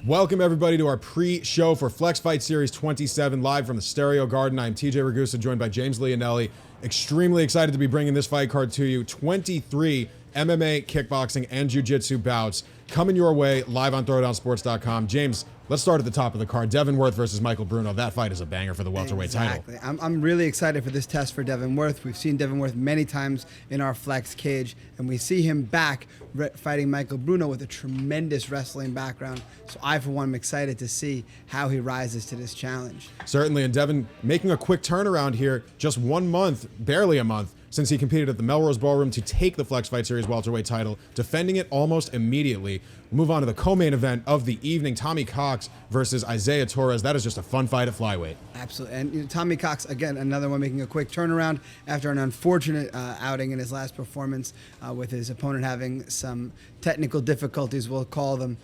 Welcome, everybody, to our pre-show for Flex Fight Series 27, live from the Stereo Garden. I'm TJ Ragusa, joined by James Leonelli. Extremely excited to be bringing this fight card to you. 23 MMA, kickboxing, and jiu-jitsu bouts coming your way live on throwdownsports.com. James, let's start at the top of the card. Devin Worth versus Michael Bruno. That fight is a banger for the welterweight title. I'm really excited for this test for Devin Worth. We've seen Devin Worth many times in our Flex cage, and we see him back fighting Michael Bruno with a tremendous wrestling background. So I, for one, am excited to see how he rises to this challenge. Certainly, and Devin making a quick turnaround here, just 1 month, barely a month, since he competed at the Melrose Ballroom to take the Flex Fight Series welterweight title, defending it almost immediately. We'll move on to the co-main event of the evening, Tommy Cox versus Isaiah Torres. That is just a fun fight at flyweight. Absolutely. And Tommy Cox, again, another one making a quick turnaround after an unfortunate outing in his last performance with his opponent having some technical difficulties, we'll call them.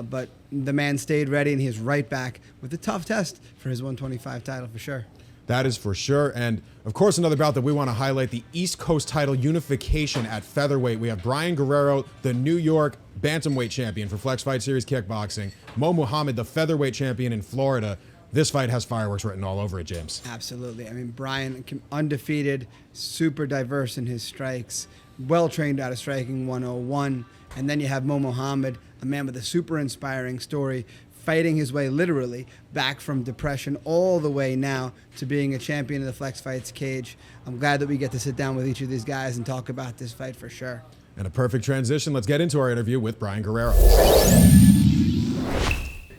But the man stayed ready, and he is right back with a tough test for his 125 title for sure. That is for sure. And of course, another bout that we want to highlight, the East Coast title unification at featherweight. We have Brian Guerrero, the New York bantamweight champion for Flex Fight Series kickboxing. Mo Muhammad, the featherweight champion in Florida. This fight has fireworks written all over it, James. Absolutely. I mean, Brian, undefeated, super diverse in his strikes, well-trained out of striking 101. And then you have Mo Muhammad, a man with a super inspiring story, fighting his way literally back from depression all the way now to being a champion of the Flex Fights cage. I'm glad that we get to sit down with each of these guys and talk about this fight for sure. And a perfect transition. Let's get into our interview with Brian Guerrero.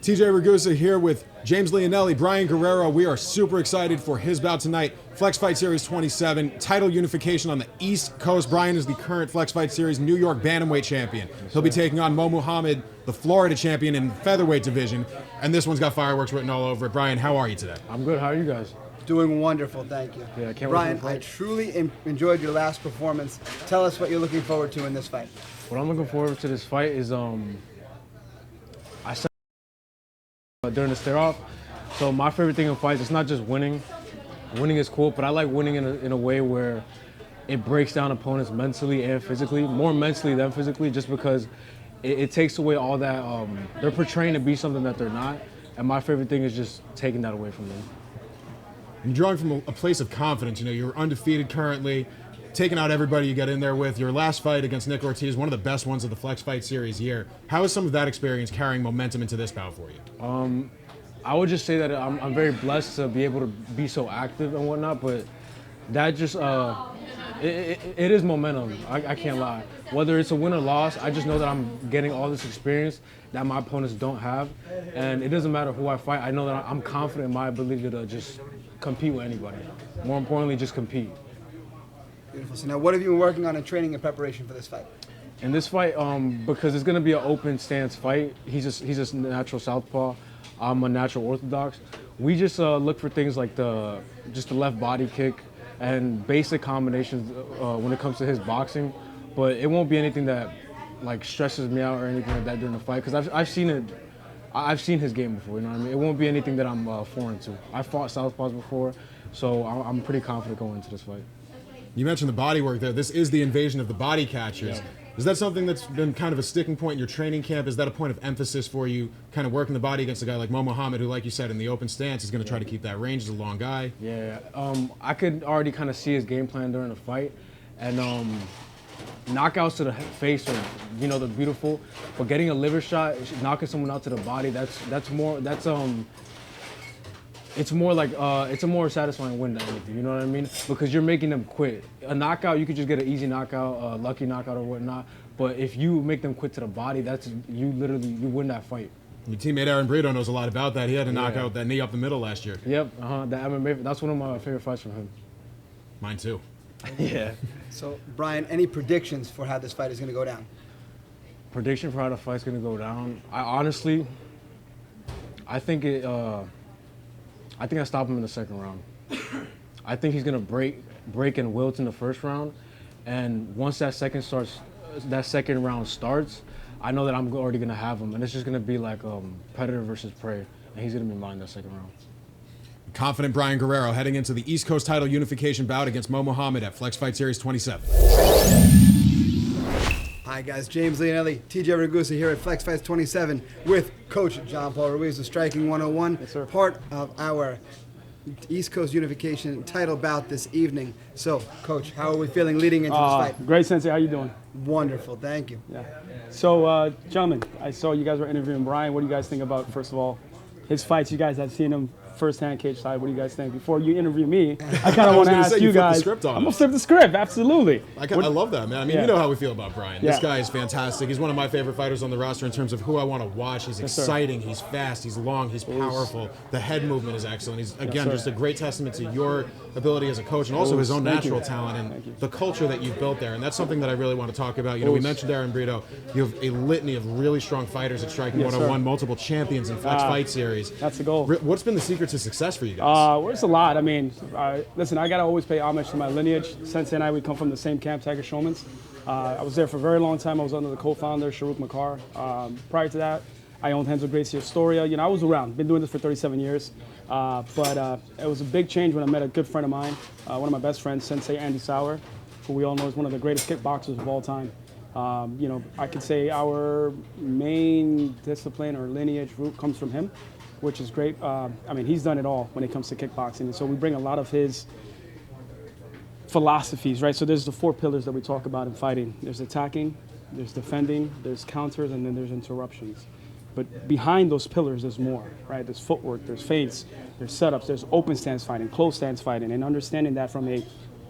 TJ Ragusa here with James Leonelli. Brian Guerrero, we are super excited for his bout tonight. Flex Fight Series 27, title unification on the East Coast. Brian is the current Flex Fight Series New York bantamweight champion. He'll be taking on Mo Muhammad, the Florida champion in the featherweight division. And this one's got fireworks written all over it. Brian, how are you today? I'm good. How are you guys? Doing wonderful, thank you. Yeah, I can't Brian, wait I truly enjoyed your last performance. Tell us what you're looking forward to in this fight. What I'm looking forward to this fight is I said during the stare-off. So my favorite thing in fights, it's not just winning. Winning is cool, but I like winning in a way where it breaks down opponents mentally and physically, more mentally than physically, just because it takes away all that. They're portraying to be something that they're not, and my favorite thing is just taking that away from them. You're drawing from a place of confidence. You know, you're undefeated currently, taking out everybody you get in there with. Your last fight against Nick Ortiz, one of the best ones of the Flex Fight Series year. How is some of that experience carrying momentum into this bout for you? I would just say that I'm very blessed to be able to be so active and whatnot, but that just, it is momentum, I can't lie. Whether it's a win or loss, I just know that I'm getting all this experience that my opponents don't have, and it doesn't matter who I fight, I know that I'm confident in my ability to just compete with anybody. More importantly, just compete. Beautiful. So now what have you been working on in training and preparation for this fight? In this fight, because it's gonna be an open stance fight, he's just natural southpaw, I'm a natural orthodox. We just look for things like the left body kick and basic combinations when it comes to his boxing, but it won't be anything that like stresses me out or anything like that during the fight, because I've seen it. I've seen his game before, you know what I mean? It won't be anything that I'm foreign to. I fought southpaws before, so I'm pretty confident going into this fight. You mentioned the body work there. This is the invasion of the body catchers. Yeah. Is that something that's been kind of a sticking point in your training camp? Is that a point of emphasis for you, kind of working the body against a guy like Mo Muhammad, who, like you said, in the open stance is going to try to keep that range? He's a long guy. Yeah, I could already kind of see his game plan during the fight, and knockouts to the face are, you know, they're beautiful, but getting a liver shot, knocking someone out to the body, it's more like it's a more satisfying win than anything, you know what I mean? Because you're making them quit. A knockout, you could just get an easy knockout, a lucky knockout or whatnot. But if you make them quit to the body, you win that fight. Your teammate Aaron Brito knows a lot about that. He had to knock out that knee up the middle last year. Yep, the MMA, that's one of my favorite fights from him. Mine too. Yeah. So, Brian, any predictions for how this fight is going to go down? Prediction for how the fight's going to go down? I think I stop him in the second round. I think he's gonna break and wilt in the first round, and once that second round starts, I know that I'm already gonna have him, and it's just gonna be like predator versus prey, and he's gonna be mine that second round. Confident Brian Guerrero heading into the East Coast title unification bout against Mo Muhammad at Flex Fight Series 27. Hi, Hi guys, James Leonelli, TJ Ragusa here at Flex Fights 27 with Coach John Paul Ruiz of Striking 101, Yes, sir. part of our East Coast Unification title bout this evening. So, Coach, how are we feeling leading into this fight? Great, Sensei. How you doing? Wonderful, thank you. Yeah. So, gentlemen, I saw you guys were interviewing Brian. What do you guys think about, first of all, his fights? You guys have seen him firsthand cage side. What do you guys think? Before you interview me, I kind of want to ask say, you you flipped the guys. script on I'm gonna us. flip the script. Absolutely. I love that, man. I mean, Yeah. you know how we feel about Brian. This Yeah. guy is fantastic. He's one of my favorite fighters on the roster in terms of who I want to watch. He's Yes, sir. exciting. He's fast. He's long. He's powerful. The head movement is excellent. He's, again, sir. just a great testament to your ability as a coach and also his own Thank you. natural talent and Thank you. the culture that you've built there. And that's something that I really want to talk about. You know, we mentioned Aaron Brito. You have a litany of really strong fighters at Striking Yes, 101, sir. multiple champions in Flex Fight Series. That's the goal. What's been the secret to success for you guys? Well, it's a lot. I mean, listen, I got to always pay homage to my lineage. Sensei and I, we come from the same camp, Tiger Showman's. I was there for a very long time. I was under the co-founder, Sharuk Makar. Prior to that, I owned Henzo Gracie Astoria. You know, I was around. Been doing this for 37 years. But it was a big change when I met a good friend of mine, one of my best friends, Sensei Andy Sauer, who we all know is one of the greatest kickboxers of all time. You know, I could say our main discipline or lineage root comes from him, which is great. I mean, he's done it all when it comes to kickboxing. And so we bring a lot of his philosophies, right? So there's the 4 pillars that we talk about in fighting. There's attacking, there's defending, there's counters, and then there's interruptions. But behind those pillars, there's more, right? There's footwork, there's feints, there's setups, there's open stance fighting, closed stance fighting, and understanding that from a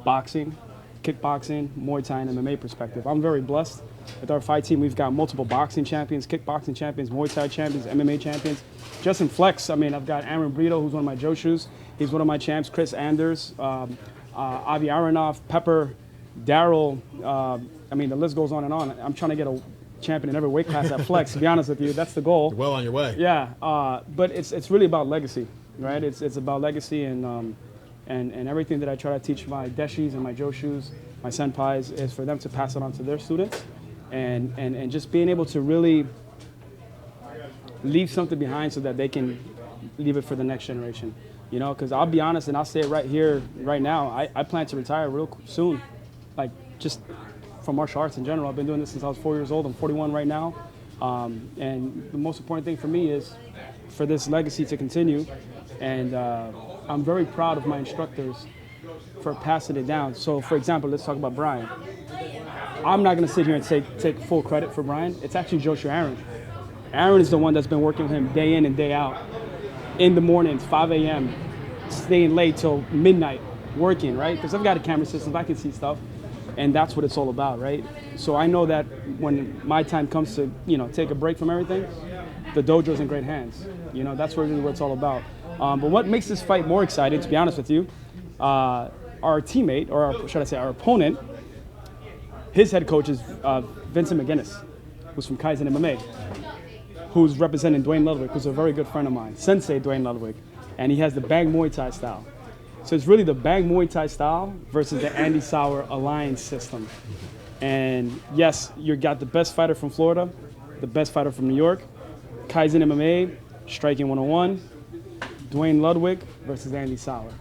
boxing, kickboxing, Muay Thai, and MMA perspective. I'm very blessed with our fight team. We've got multiple boxing champions, kickboxing champions, Muay Thai champions, MMA champions. Just in Flex, I mean, I've got Aaron Brito, who's one of my Joshus. He's one of my champs. Chris Anders, Avi Aronoff, Pepper, Daryl. I mean, the list goes on and on. I'm trying to get a champion in every weight class at Flex, to be honest with you. That's the goal. You're well on your way. Yeah, but it's really about legacy, right? It's about legacy and everything that I try to teach my deshis and my joshus, my senpais, is for them to pass it on to their students, and just being able to really leave something behind so that they can leave it for the next generation. You know, because I'll be honest and I'll say it right here, right now, I plan to retire real soon, like just from martial arts in general. I've been doing this since I was 4 years old. I'm 41 right now. And the most important thing for me is for this legacy to continue. And I'm very proud of my instructors for passing it down. So, for example, let's talk about Brian. I'm not going to sit here and take full credit for Brian. It's actually Joshua Aaron. Aaron is the one that's been working with him day in and day out. In the mornings, 5 a.m., staying late till midnight, working, right? Because I've got a camera system, I can see stuff. And that's what it's all about, right? So I know that when my time comes to, you know, take a break from everything, the dojo's in great hands. You know, that's really what it's all about. But what makes this fight more exciting, to be honest with you, our teammate, or should I say our opponent, his head coach is Vincent McGinnis, who's from Kaizen MMA, who's representing Dwayne Ludwig, who's a very good friend of mine, Sensei Dwayne Ludwig, and he has the Bang Muay Thai style. So it's really the Bang Muay Thai style versus the Andy Sauer alliance system. And yes, you got the best fighter from Florida, the best fighter from New York, Kaizen MMA, Striking 101, Dwayne Ludwig versus Andy Sauer.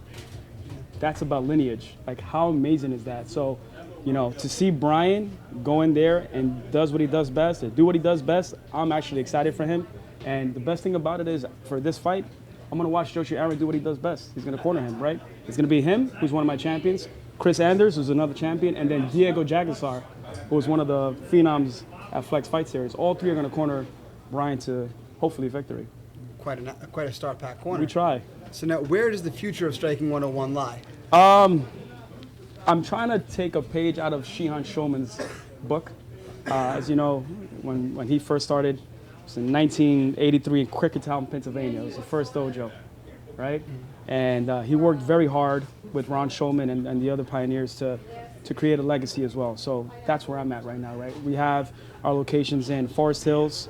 That's about lineage. Like, how amazing is that? So, you know, to see Brian go in there and does what he does best, and do what he does best, I'm actually excited for him. And the best thing about it is, for this fight, I'm going to watch Joshua Aaron do what he does best. He's going to corner him, right? It's going to be him, who's one of my champions, Chris Anders, who's another champion, and then Diego Jagasar, who was one of the phenoms at Flex Fight Series. All three are going to corner Brian to, hopefully, victory. Quite a star-packed corner. We try. So now, where does the future of Striking 101 lie? I'm trying to take a page out of Shihan Showman's book. As you know, when he first started, it was in 1983 in Quakertown, Pennsylvania. It was the first dojo, right? And he worked very hard with Ron Showman and the other pioneers to create a legacy as well. So that's where I'm at right now, right? We have our locations in Forest Hills,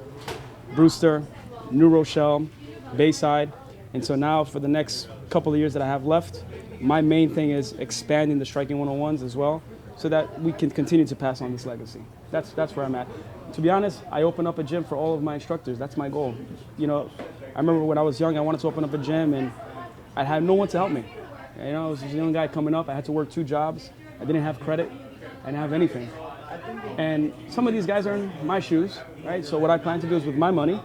Brewster, New Rochelle, Bayside. And so now for the next couple of years that I have left, my main thing is expanding the Striking 101s as well, so that we can continue to pass on this legacy. That's where I'm at. To be honest, I open up a gym for all of my instructors. That's my goal. You know, I remember when I was young, I wanted to open up a gym, and I had no one to help me. You know, I was a young guy coming up. I had to work 2 jobs. I didn't have credit. I didn't have anything. And some of these guys are in my shoes, right? So what I plan to do is with my money,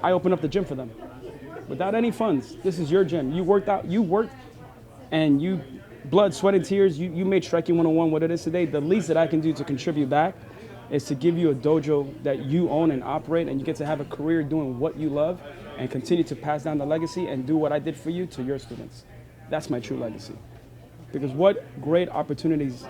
I open up the gym for them. Without any funds, this is your gym. You worked, and you, blood, sweat, and tears, you made Striking 101 what it is today. The least that I can do to contribute back is to give you a dojo that you own and operate, and you get to have a career doing what you love and continue to pass down the legacy and do what I did for you to your students. That's my true legacy. Because what great opportunities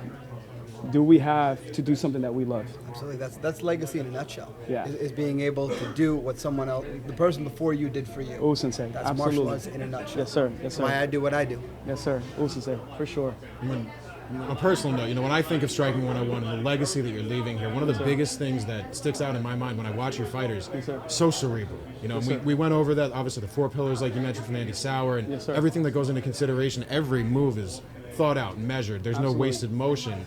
do we have to do something that we love? Absolutely, that's legacy in a nutshell. Yeah. Is being able to do what someone else, the person before you, did for you. Oh, sensei, That's absolutely. martial arts in a nutshell. Yes, sir. Yes, sir. Why I do what I do. Yes, sir. Oh, sensei, for sure. On a personal note, when I think of Striking 101 and the legacy that you're leaving here, one of the biggest things that sticks out in my mind when I watch your fighters, so cerebral. We went over that, obviously the 4 pillars like you mentioned from Andy Sauer, and everything that goes into consideration. Every move is thought out and measured. There's no wasted motion.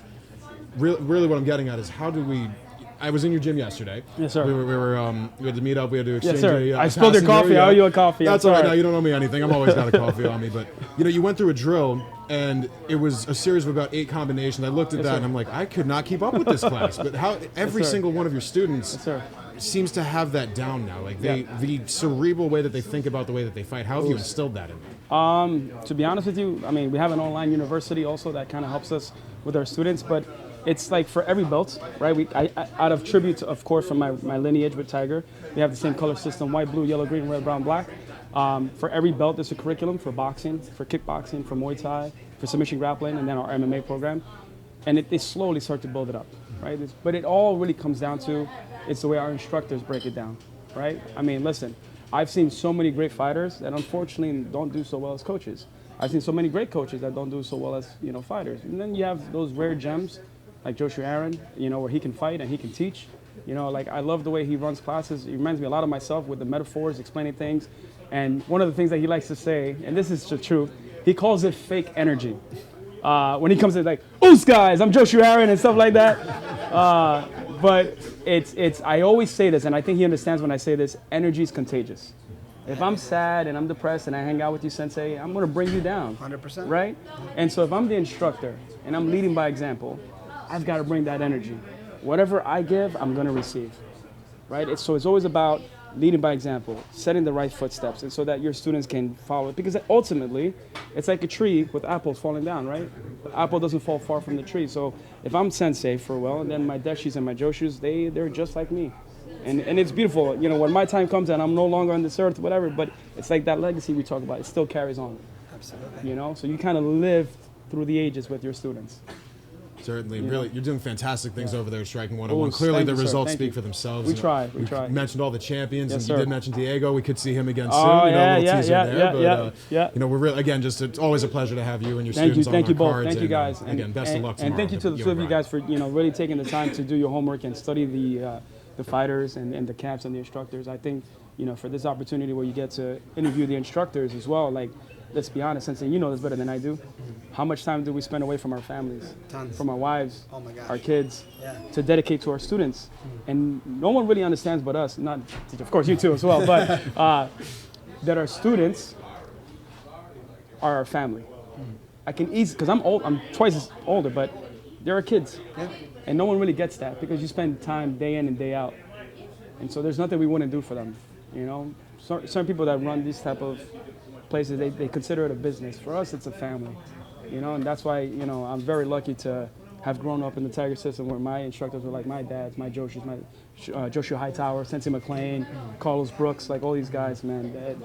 Really what I'm getting at is how do we... I was in your gym yesterday. Yes, sir. We had to meet up. We had to exchange. Yes, sir. I spilled your coffee. I owe you a coffee. That's all right. Now you don't owe me anything. I'm always got a coffee on me. But you went through a drill, and it was a series of about 8 combinations. I looked at that, and I'm like, I could not keep up with this class. But how every single one of your students seems to have that down now. Like the cerebral way that they think about the way that they fight. How have you instilled that in them? To be honest with you, I mean, we have an online university also that kind of helps us with our students, but it's like for every belt, right? I out of tribute, of course, from my lineage with Tiger, we have the same color system: white, blue, yellow, green, red, brown, black. For every belt, there's a curriculum for boxing, for kickboxing, for Muay Thai, for submission grappling, and then our MMA program. And they slowly start to build it up, right? But it all really comes down to, it's the way our instructors break it down, right? I mean, listen, I've seen so many great fighters that unfortunately don't do so well as coaches. I've seen so many great coaches that don't do so well as fighters. And then you have those rare gems like Joshua Aaron, where he can fight and he can teach. Like I love the way he runs classes. He reminds me a lot of myself with the metaphors, explaining things. And one of the things that he likes to say, and this is the truth, he calls it fake energy. When he comes in like, "Oos guys, I'm Joshua Aaron," and stuff like that. But it's I always say this, and I think he understands when I say this, energy is contagious. If I'm sad and I'm depressed and I hang out with you, sensei, I'm gonna bring you down. 100%. Right? And so if I'm the instructor and I'm leading by example, I've got to bring that energy. Whatever I give, I'm going to receive, right? So it's always about leading by example, setting the right footsteps, and so that your students can follow it. Because ultimately, it's like a tree with apples falling down, right? The apple doesn't fall far from the tree. So if I'm sensei for a while, and then my deshis and my joshus, they're just like me. And it's beautiful. When my time comes and I'm no longer on this earth, whatever, but it's like that legacy we talk about. It still carries on. Absolutely. So you kind of live through the ages with your students. Certainly, really, you're doing fantastic things over there at Striking 101. Clearly, the results speak for themselves. We try. You mentioned all the champions, Yes, and sir. you did mention Diego. We could see him again soon. Oh, a little teaser yeah. we're really, again, it's always a pleasure to have you and your students on Thank you our both. cards. Thank you guys. Again, best of luck tomorrow. And thank you to the two of you guys for really taking the time to do your homework and study the fighters and the camps and the instructors. I think for this opportunity where you get to interview the instructors as well, like, let's be honest, Sensei, you know this better than I do. How much time do we spend away from our families? Tons. From our wives, Oh my gosh. our kids, Yeah. to dedicate to our students? And no one really understands but us, not, of course you too as well, but that our students are our family. I can easily, because I'm old, I'm twice as older, but they're our kids. Yeah. And no one really gets that because you spend time day in and day out. And so there's nothing we wouldn't do for them, Certain people that run these type of places, they consider it a business. For us, it's a family, and that's why, I'm very lucky to have grown up in the Tiger system where my instructors were like my dads, my Joshua, Joshua Hightower, Sensei McLean, Carlos Brooks, like all these guys, man.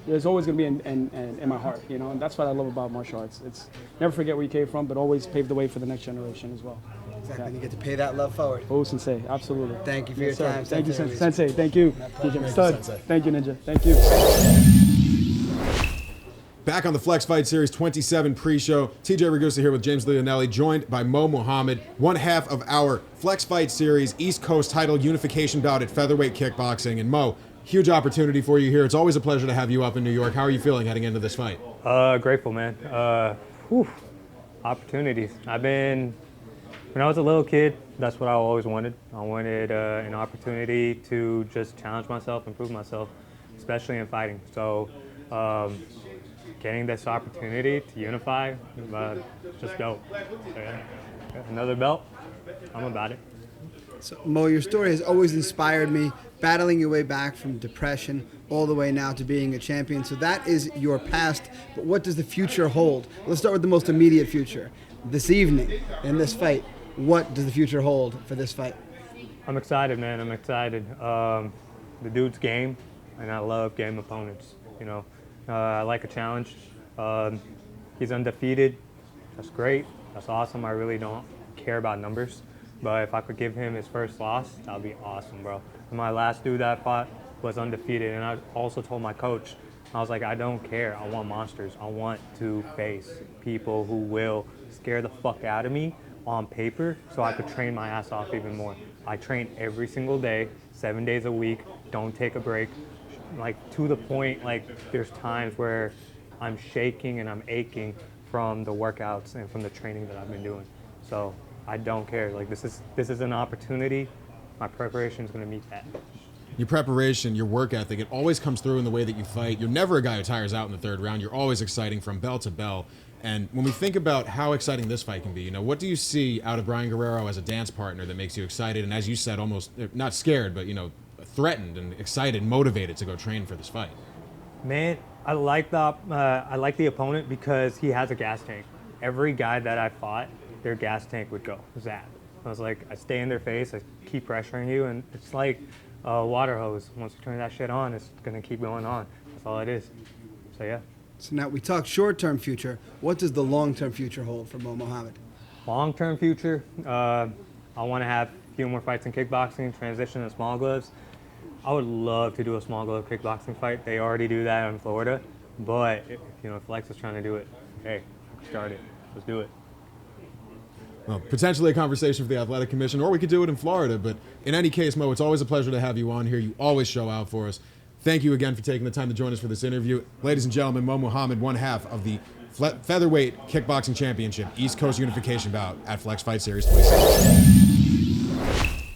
There's always going to be in my heart, and that's what I love about martial arts. It's never forget where you came from, but always pave the way for the next generation as well. Exactly. And you get to pay that love forward. Oh, Sensei, absolutely. Thank you for your sir. time. Thank you, Sensei. Sensei. Thank you. DJ Stud. Sensei. Thank you, Ninja. Thank you. Back on the Flex Fight Series 27 pre-show, TJ Ragusa here with James Leonelli, joined by Mo Muhammad, one half of our Flex Fight Series East Coast title unification bout at featherweight kickboxing. And Mo, huge opportunity for you here. It's always a pleasure to have you up in New York. How are you feeling heading into this fight? Grateful, man. Opportunities. When I was a little kid, that's what I always wanted. I wanted an opportunity to just challenge myself, improve myself, especially in fighting. So getting this opportunity to unify, just go. So, yeah. Another belt, I'm about it. So, Mo, your story has always inspired me, battling your way back from depression all the way now to being a champion. So that is your past, but what does the future hold? Let's start with the most immediate future. This evening, in this fight, what does the future hold for this fight? I'm excited, man. I'm excited. The dude's game, and I love game opponents. You know, I like a challenge. He's undefeated. That's great. That's awesome. I really don't care about numbers. But if I could give him his first loss, that would be awesome, bro. My last dude that I fought was undefeated, and I also told my coach, I was like, I don't care. I want monsters. I want to face people who will scare the fuck out of me on paper so I could train my ass off even more. I train every single day, 7 days a week, don't take a break. Like, to the point, like, there's times where I'm shaking and I'm aching from the workouts and from the training that I've been doing. So I don't care. Like, this is an opportunity. My preparation is going to meet that. Your preparation, your work ethic, it always comes through in the way that you fight. You're never a guy who tires out in the third round. You're always exciting from bell to bell. And when we think about how exciting this fight can be, you know, what do you see out of Brian Guerrero as a dance partner that makes you excited and, as you said, almost not scared, but, you know, threatened and excited, motivated to go train for this fight? Man, I like the opponent because he has a gas tank. Every guy that I fought, their gas tank would go zap. I was like, I stay in their face, I keep pressuring you, and it's like a water hose. Once you turn that shit on, it's gonna keep going on. That's all it is. So yeah. So now we talk short-term future. What does the long-term future hold for Mo Muhammad? Long-term future, I want to have a few more fights in kickboxing, transition to small gloves. I would love to do a small glove kickboxing fight. They already do that in Florida, but if Flex is trying to do it, hey, start it. Let's do it. Well, potentially a conversation for the Athletic Commission, or we could do it in Florida. But in any case, Mo, it's always a pleasure to have you on here. You always show out for us. Thank you again for taking the time to join us for this interview. Ladies and gentlemen, Mo Muhammad, one half of the Featherweight Kickboxing Championship East Coast Unification bout at Flex Fight Series 27.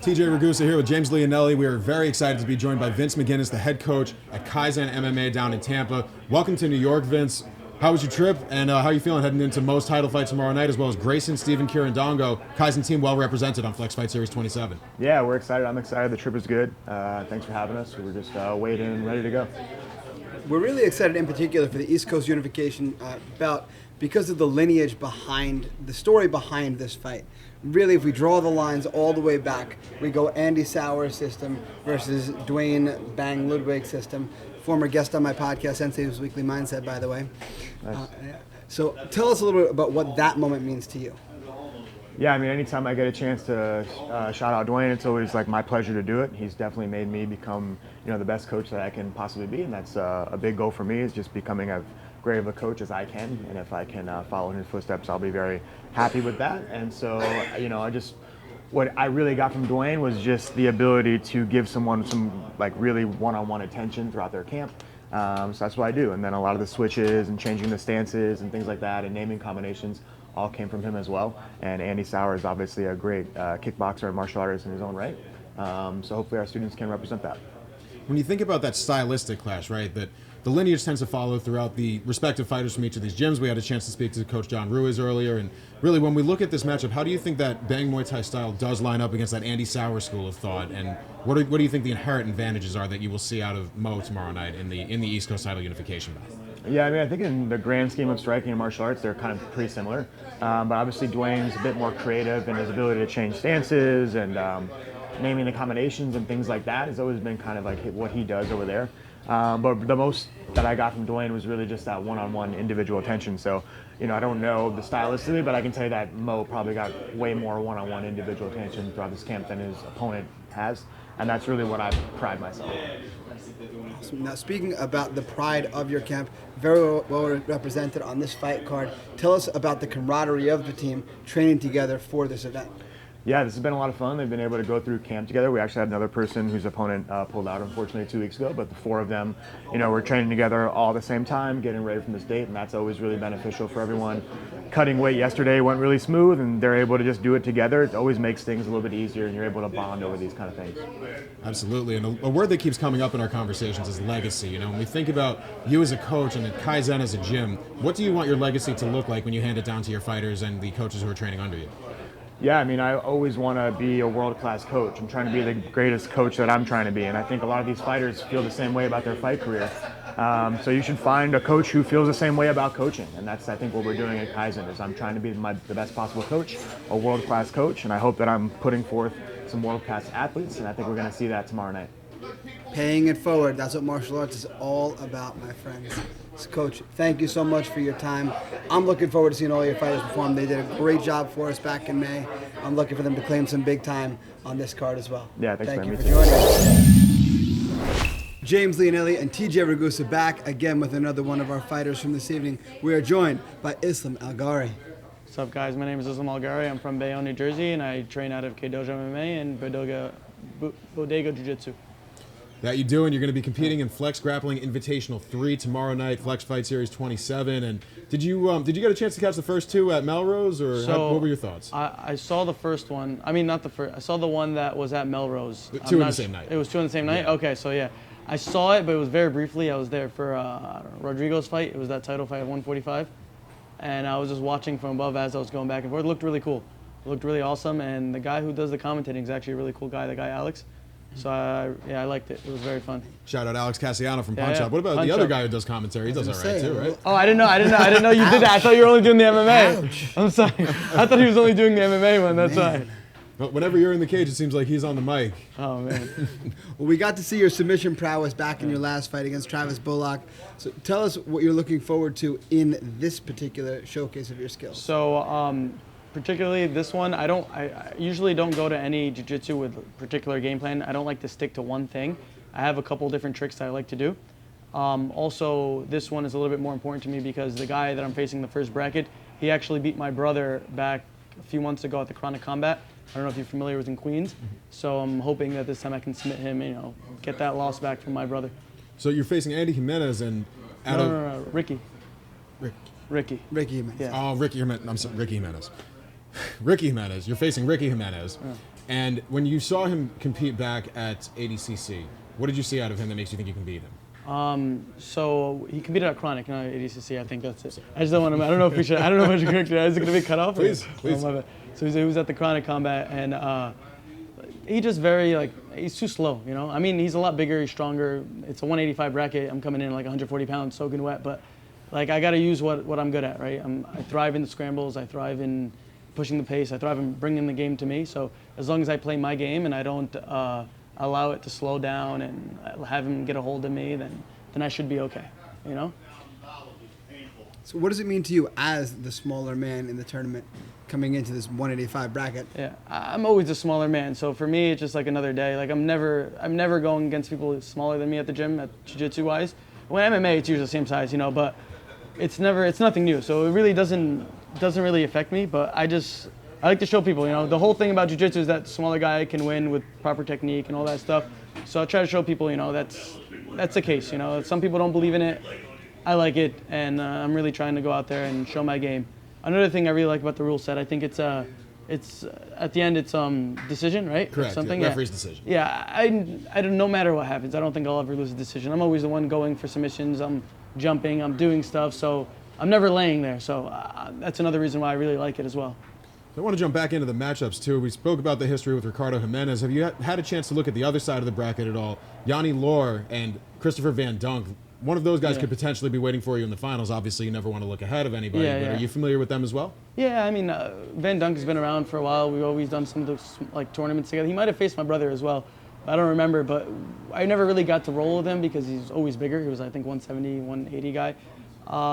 TJ Ragusa here with James Leonelli. We are very excited to be joined by Vince McGinnis, the head coach at Kaizen MMA down in Tampa. Welcome to New York, Vince. How was your trip, and how are you feeling heading into Mo's title fight tomorrow night, as well as Grayson, Steven, Kirandongo, Kaizen team well represented on Flex Fight Series 27? Yeah, we're excited. I'm excited. The trip is good. Thanks for having us. We're just waiting and ready to go. We're really excited in particular for the East Coast Unification bout because of the lineage behind, the story behind this fight. Really, if we draw the lines all the way back, we go Andy Sauer's system versus Dwayne Bang Ludwig's system. Former guest on my podcast, Sensei's Weekly Mindset, by the way. Nice. So tell us a little bit about what that moment means to you. Yeah, I mean, anytime I get a chance to shout out Dwayne, it's always like my pleasure to do it. He's definitely made me become, the best coach that I can possibly be, and that's a big goal for me, is just becoming as great of a coach as I can. And if I can follow in his footsteps, I'll be very happy with that. And so, what I really got from Dwayne was just the ability to give someone some really one-on-one attention throughout their camp. So that's what I do. And then a lot of the switches and changing the stances and things like that and naming combinations all came from him as well. And Andy Sauer is obviously a great kickboxer and martial artist in his own right. So hopefully our students can represent that. When you think about that stylistic clash, right, that the lineage tends to follow throughout the respective fighters from each of these gyms. We had a chance to speak to Coach John Ruiz earlier, and really when we look at this matchup, how do you think that Bang Muay Thai style does line up against that Andy Sauer school of thought, and what do you think the inherent advantages are that you will see out of Mo tomorrow night in the East Coast title unification bout? Yeah, I mean, I think in the grand scheme of striking and martial arts, they're kind of pretty similar, but obviously Dwayne's a bit more creative in his ability to change stances and naming the combinations and things like that has always been kind of like what he does over there. But the most that I got from Dwayne was really just that one-on-one individual attention. So, I don't know the stylistically, but I can tell you that Mo probably got way more one-on-one individual attention throughout this camp than his opponent has. And that's really what I pride myself on. Now, speaking about the pride of your camp, very well represented on this fight card. Tell us about the camaraderie of the team training together for this event. Yeah, this has been a lot of fun. They've been able to go through camp together. We actually had another person whose opponent pulled out, unfortunately, 2 weeks ago. But the 4 of them, we're training together all at the same time, getting ready for this date, and that's always really beneficial for everyone. Cutting weight yesterday went really smooth, and they're able to just do it together. It always makes things a little bit easier, and you're able to bond over these kind of things. Absolutely, and a word that keeps coming up in our conversations is legacy. When we think about you as a coach and at Kaizen as a gym, what do you want your legacy to look like when you hand it down to your fighters and the coaches who are training under you? Yeah, I mean, I always want to be a world-class coach. I'm trying to be the greatest coach that I'm trying to be, and I think a lot of these fighters feel the same way about their fight career. So you should find a coach who feels the same way about coaching, and that's, I think, what we're doing at Kaizen. Is I'm trying to be the best possible coach, a world-class coach, and I hope that I'm putting forth some world-class athletes, and I think we're going to see that tomorrow night. Paying it forward, that's what martial arts is all about, my friends. So, Coach, thank you so much for your time. I'm looking forward to seeing all your fighters perform. They did a great job for us back in May. I'm looking for them to claim some big time on this card as well. Yeah, thanks, Thank man. you Me for too. joining us. James Leonelli and TJ Ragusa back again with another one of our fighters from this evening. We are joined by Islam Algari. What's up, guys? My name is Islam Algari. I'm from Bayonne, New Jersey, and I train out of K-Dojo MMA and Bodega Jiu-Jitsu. That you do, and you're going to be competing in Flex Grappling Invitational 3 tomorrow night, Flex Fight Series 27. And did you get a chance to catch the first two at Melrose, or what were your thoughts? I saw the first one. I mean, not the first. I saw the one that was at Melrose. Two in the same night. It was two in the same night? Yeah. Okay, so yeah. I saw it, but it was very briefly. I was there for Rodrigo's fight. It was that title fight at 145. And I was just watching from above as I was going back and forth. It looked really cool. It looked really awesome. And the guy who does the commentating is actually a really cool guy, the guy Alex. So I liked it. It was very fun. Shout out Alex Cassiano from Yeah, Punch yeah. Up. What about Punch the other Up. guy who does commentary? He does all right too, right? Oh, I didn't know you did that. I thought you were only doing the MMA. I'm sorry. I thought he was only doing the MMA one. That's why. But whenever you're in the cage, it seems like he's on the mic. Oh man. Well, we got to see your submission prowess back in your last fight against Travis Bullock. So tell us what you're looking forward to in this particular showcase of your skills. So, particularly this one, I usually don't go to any jiu-jitsu with a particular game plan. I don't like to stick to one thing. I have a couple different tricks that I like to do. Also, this one is a little bit more important to me because the guy that I'm facing in the first bracket, he actually beat my brother back a few months ago at the Chronic Combat. I don't know if you're familiar, it was in Queens. So I'm hoping that this time I can submit him, get that loss back from my brother. So you're facing Andy Jimenez and No, Ricky. Ricky. Ricky Jimenez. Yeah. Oh, Ricky Jimenez. I'm sorry, Ricky Jimenez. Ricky Jimenez. You're facing Ricky Jimenez. Yeah. And when you saw him compete back at ADCC, what did you see out of him that makes you think you can beat him? So he competed at Chronic, not at ADCC. I think that's it. I just don't want to. I don't know if we should. I don't know if I should correct it. Is it going to be cut off? Please. Oh, my bad. So he was at the Chronic Combat, and he just he's too slow. I mean, he's a lot bigger. He's stronger. It's a 185 bracket. I'm coming in like 140 pounds, soaking wet. But I got to use what I'm good at, right? I thrive in the scrambles. I thrive in pushing the pace. I thrive in bringing the game to me. So as long as I play my game and I don't allow it to slow down and have him get a hold of me, then I should be okay, So what does it mean to you as the smaller man in the tournament coming into this 185 bracket? Yeah, I'm always a smaller man, so for me it's just like another day. Like I'm never going against people smaller than me at the gym, at jiu-jitsu wise. When MMA it's usually the same size, but it's nothing new. So it really doesn't really affect me. But I like to show people, the whole thing about jiu-jitsu is that the smaller guy can win with proper technique and all that stuff. So I try to show people, that's the case. Some people don't believe in it. I like it, and I'm really trying to go out there and show my game. Another thing I really like about the rule set, I think it's at the end it's decision, right? Correct. Something. Yeah, referee's decision. Yeah, I don't. No matter what happens, I don't think I'll ever lose a decision. I'm always the one going for submissions. I'm jumping. I'm doing stuff. So I'm never laying there. So that's another reason why I really like it as well. I want to jump back into the matchups too. We spoke about the history with Ricardo Jimenez. Have you had a chance to look at the other side of the bracket at all? Yanni Lohr and Christopher Van Dunk. One of those guys could potentially be waiting for you in the finals. Obviously, you never want to look ahead of anybody. Yeah, but yeah. Are you familiar with them as well? Yeah, I mean, Van Dunk has been around for a while. We've always done some of those tournaments together. He might have faced my brother as well. I don't remember, but I never really got to roll with him because he's always bigger. He was, I think, 170, 180 guy.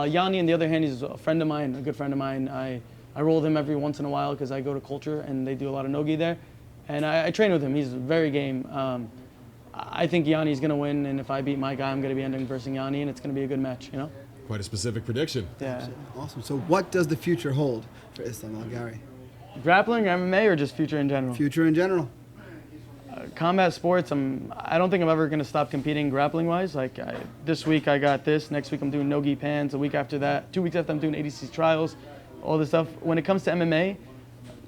Yanni, on the other hand, he's a friend of mine, a good friend of mine. I roll with him every once in a while because I go to Culture and they do a lot of no-gi there. And I train with him. He's very game. I think Yanni's going to win, and if I beat my guy, I'm going to be ending versus Yanni, and it's going to be a good match, Quite a specific prediction. Yeah. Awesome. So what does the future hold for Islam Algari? Grappling, MMA, or just future in general? Future in general. Combat sports, I don't think I'm ever going to stop competing grappling-wise. This week I got this. Next week I'm doing no-gi pans. A week after that, 2 weeks after I'm doing ADC trials, all this stuff. When it comes to MMA,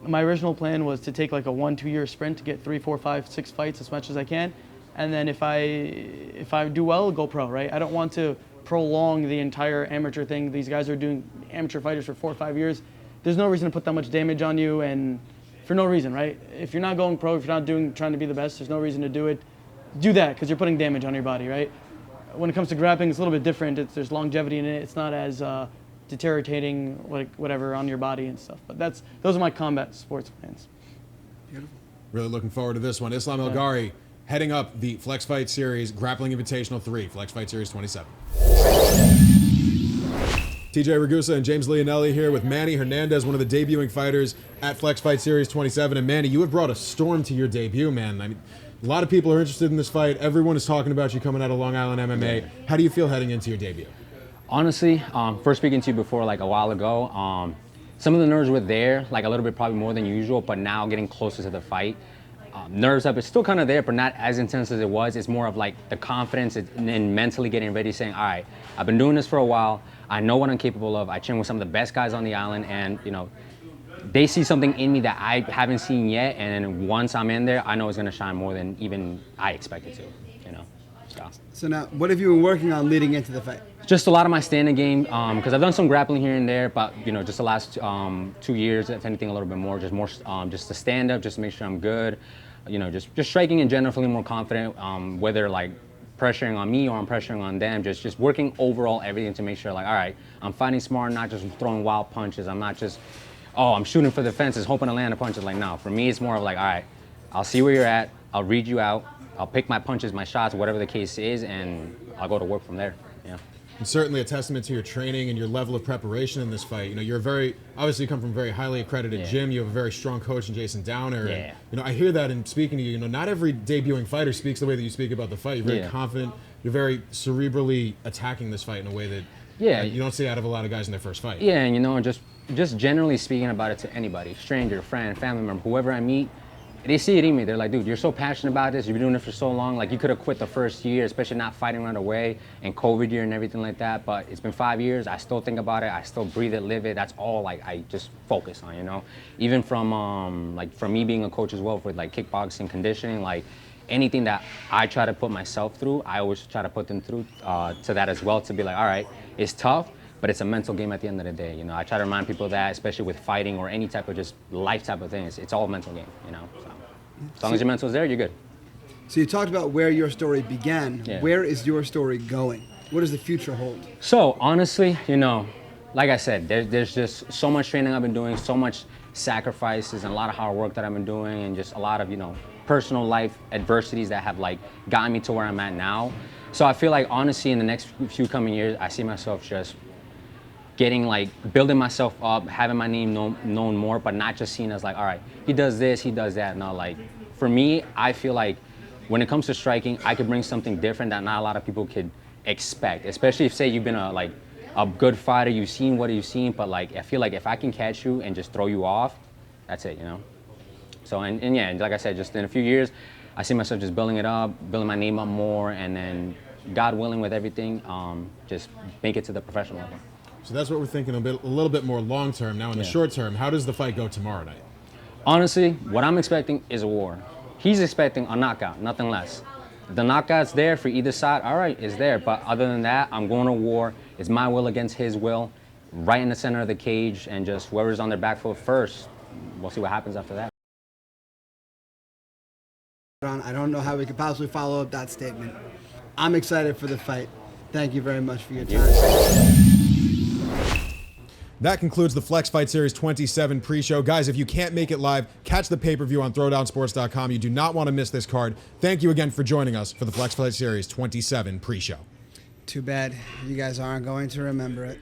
my original plan was to take like a 1-2 year sprint to get 3, 4, 5, 6 fights as much as I can. And then if I do well, go pro, right? I don't want to prolong the entire amateur thing. These guys are doing amateur fighters for 4 or 5 years. There's no reason to put that much damage on you and for no reason, right? If you're not going pro, if you're not trying to be the best, there's no reason to do it. Do that because you're putting damage on your body, right? When it comes to grappling, it's a little bit different. There's longevity in it. It's not as deteriorating, like whatever, on your body and stuff. But those are my combat sports plans. Beautiful. Really looking forward to this one. Islam Algari heading up the Flex Fight Series Grappling Invitational 3, Flex Fight Series 27. TJ Ragusa and James Leonelli here with Manny Hernandez, one of the debuting fighters at Flex Fight Series 27. And Manny, you have brought a storm to your debut, man. I mean, a lot of people are interested in this fight. Everyone is talking about you coming out of Long Island MMA. How do you feel heading into your debut? Honestly, first speaking to you before, like a while ago, some of the nerves were there, like a little bit probably more than usual, but now getting closer to the fight, nerves up, it's still kind of there, but not as intense as it was. It's more of like the confidence and mentally getting ready, saying, all right, I've been doing this for a while. I know what I'm capable of. I train with some of the best guys on the island, and you know, they see something in me that I haven't seen yet, and once I'm in there, I know it's gonna shine more than even I expected to, you know. So now, what have you been working on leading into the fight? Just a lot of my standing game, because I've done some grappling here and there, but you know, just the last 2 years, if anything, a little bit more, just to stand up, just to make sure I'm good. You know, just striking in general, feeling more confident, whether like pressuring on me or I'm pressuring on them, just working overall everything to make sure like, all right, I'm fighting smart, not just throwing wild punches. I'm not just, oh, I'm shooting for the fences, hoping to land a punch. Like, no, for me, it's more of like, all right, I'll see where you're at, I'll read you out, I'll pick my punches, my shots, whatever the case is, and I'll go to work from there, yeah. And certainly a testament to your training and your level of preparation in this fight. You know, you're obviously you come from a very highly accredited gym. You have a very strong coach in Jason Downer. Yeah. And, you know, I hear that in speaking to you. You know, not every debuting fighter speaks the way that you speak about the fight. You're very confident. You're very cerebrally attacking this fight in a way that you don't see out of a lot of guys in their first fight. Yeah, and you know, just generally speaking about it to anybody, stranger, friend, family member, whoever I meet, they see it in me. They're like, dude, you're so passionate about this. You've been doing it for so long. Like, you could have quit the first year, especially not fighting right away and COVID year and everything like that. But it's been 5 years. I still think about it. I still breathe it, live it. That's all like I just focus on, you know. Even from from me being a coach as well for like kickboxing, conditioning, like anything that I try to put myself through, I always try to put them through to that as well, to be like, all right, it's tough, but it's a mental game at the end of the day. You know, I try to remind people that, especially with fighting or any type of just life type of things, it's all a mental game, you know. So as long as your mental's there, you're good. So you talked about where your story began. Yeah. Where is your story going? What does the future hold? So honestly, you know, like I said, there's just so much training I've been doing, so much sacrifices and a lot of hard work that I've been doing, and just a lot of, you know, personal life adversities that have like gotten me to where I'm at now. So I feel like honestly in the next few coming years, I see myself just getting like, building myself up, having my name known more, but not just seen as like, all right, he does this, he does that. No, like for me, I feel like when it comes to striking, I could bring something different that not a lot of people could expect, especially if say you've been a good fighter, you've seen what you've seen, but like, I feel like if I can catch you and just throw you off, that's it, you know? So, and yeah, like I said, just in a few years, I see myself just building it up, building my name up more, and then God willing with everything, just make it to the professional level. So that's what we're thinking a little bit more long term. Now in the short term, how does the fight go tomorrow night? Honestly, what I'm expecting is a war. He's expecting a knockout, nothing less. The knockout's there for either side, all right, it's there. But other than that, I'm going to war. It's my will against his will, right in the center of the cage, and just whoever's on their back foot first, we'll see what happens after that. I don't know how we could possibly follow up that statement. I'm excited for the fight. Thank you very much for your time. That concludes the Flex Fight Series 27 pre-show. Guys, if you can't make it live, catch the pay-per-view on throwdownsports.com. You do not want to miss this card. Thank you again for joining us for the Flex Fight Series 27 pre-show. Too bad you guys aren't going to remember it.